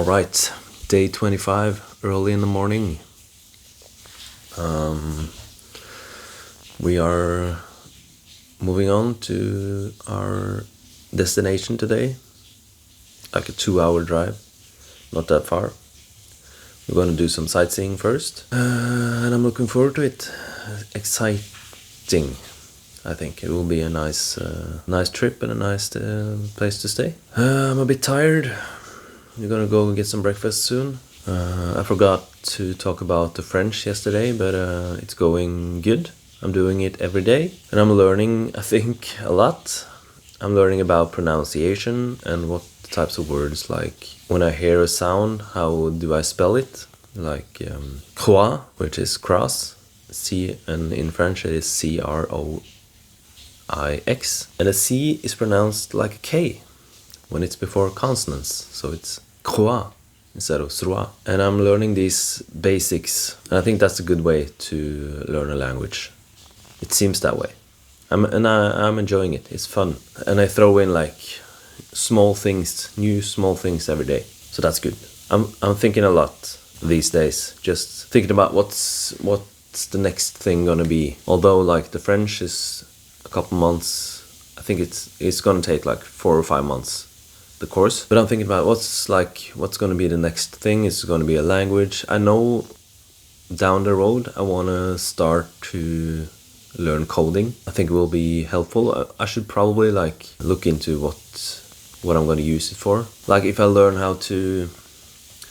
Alright, day 25, early in the morning. We are moving on to our destination today. Like a 2-hour drive, not that far. We're going to do some sightseeing first, and I'm looking forward to it. Exciting. I think it will be a nice trip and a nice place to stay. I'm a bit tired. We're gonna go and get some breakfast soon. I forgot to talk about the French yesterday, but it's going good. I'm doing it every day, and I'm learning, I think, a lot. I'm learning about pronunciation and what types of words, like when I hear a sound, how do I spell it? Like croix, which is cross, and in French it is CROIX, and a C is pronounced like a K when it's before consonants, so it's croix instead of sroi. And I'm learning these basics, and I think that's a good way to learn a language. It seems that way. I'm enjoying it. It's fun, and I throw in like new small things every day, so that's good. I'm thinking a lot these days, just thinking about what's the next thing gonna be. Although like the French is a couple months, I think it's gonna take like 4 or 5 months, the course. But I'm thinking about what's gonna be the next thing. Is it gonna be a language? I know down the road I wanna start to learn coding. I think it will be helpful. I should probably like look into what I'm gonna use it for. Like if I learn how to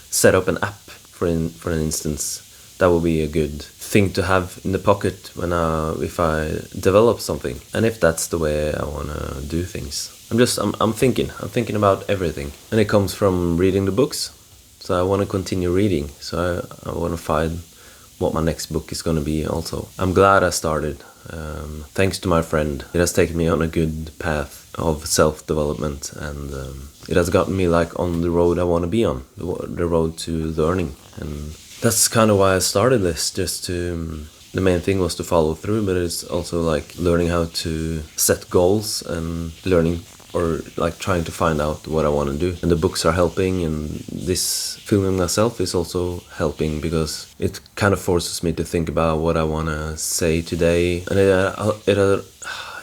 set up an app, for an instance, that will be a good thing to have in the pocket when if I develop something, and if that's the way I wanna do things. I'm thinking about everything, and it comes from reading the books. So I want to continue reading. So I want to find what my next book is gonna be. Also, I'm glad I started. Thanks to my friend, it has taken me on a good path of self-development, and it has gotten me like on the road I want to be on, the road to learning. And that's kind of why I started this, just to, the main thing was to follow through, but it's also like learning how to set goals and learning, or like trying to find out what I want to do. And the books are helping, and this filming myself is also helping, because it kind of forces me to think about what I want to say today. And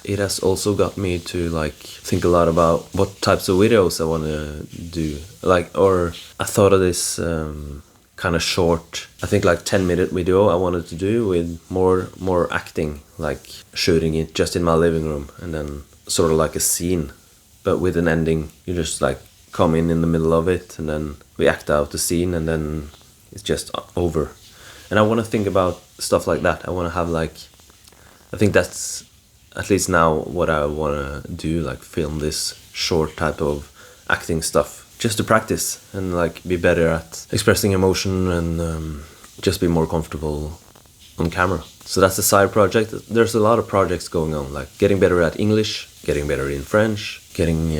it has also got me to like think a lot about what types of videos I want to do. Or I thought of this kind of short, I think like 10-minute video I wanted to do with more acting, like shooting it just in my living room, and then sort of like a scene, but with an ending. You just like come in the middle of it, and then we act out the scene, and then it's just over. And I want to think about stuff like that. I want to have like, I think that's at least now what I want to do, like film this short type of acting stuff, just to practice and like be better at expressing emotion, and just be more comfortable on camera. So that's a side project. There's a lot of projects going on, like getting better at English, getting better in French, getting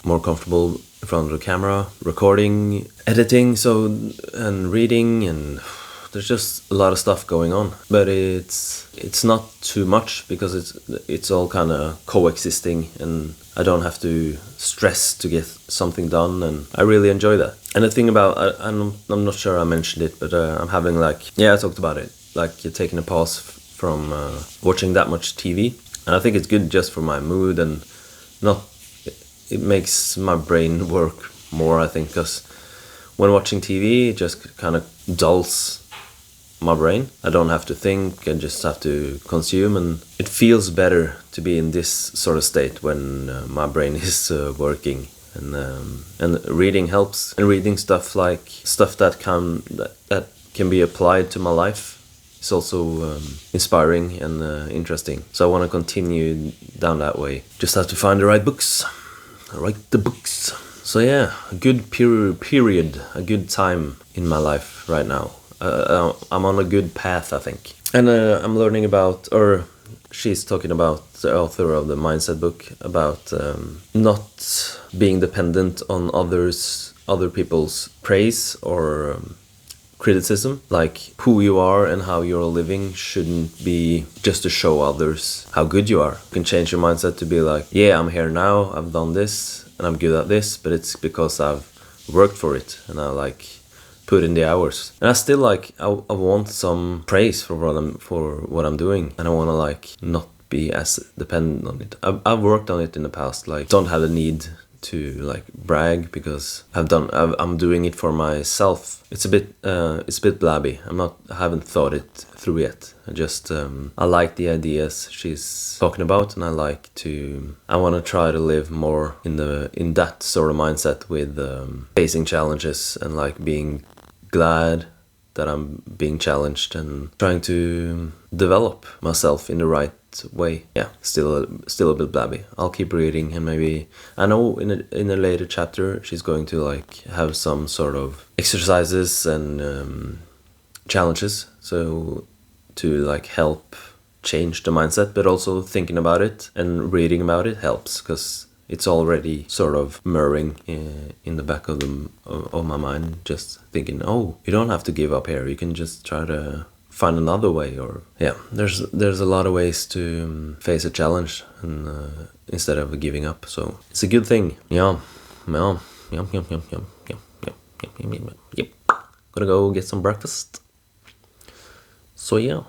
more comfortable in front of the camera, recording, editing, and reading, and there's just a lot of stuff going on. But it's not too much, because it's all kind of coexisting, and I don't have to stress to get something done, and I really enjoy that. And the thing about, I'm not sure I mentioned it, but I'm having like, I talked about it, like taking a pause from watching that much TV. And I think it's good just for my mood, and it makes my brain work more, I think, because when watching TV, it just kind of dulls my brain. I don't have to think, I just have to consume, and it feels better to be in this sort of state when my brain is working. And reading helps, and reading stuff that can be applied to my life. It's also inspiring and interesting. So I want to continue down that way. Just have to find the right books. Write the books. So yeah, a good period, a good time in my life right now. I'm on a good path, I think. And I'm learning about, or she's talking about, the author of the mindset book, about not being dependent on other people's praise or criticism. Like who you are and how you're living shouldn't be just to show others how good you are. You can change your mindset to be like, yeah, I'm here now, I've done this, and I'm good at this, but it's because I've worked for it, and I like put in the hours. And I still like I want some praise for what I'm doing, and I want to like not be as dependent on it. I've worked on it in the past, like don't have the need to like brag because I'm doing it for myself. It's a bit blabby. I haven't thought it through yet. I like the ideas she's talking about, and I want to try to live more in that sort of mindset with facing challenges and like being glad that I'm being challenged and trying to develop myself in the right way. Yeah, still a bit blabby. I'll keep reading, and maybe I know in a later chapter she's going to like have some sort of exercises and challenges, so to like help change the mindset. But also thinking about it and reading about it helps, because it's already sort of murmuring in the back of my mind, just thinking, oh, you don't have to give up here, you can just try to find another way. Or yeah, there's a lot of ways to face a challenge, and instead of giving up. So it's a good thing. Yum. Yep. Gonna go get some breakfast. So yeah.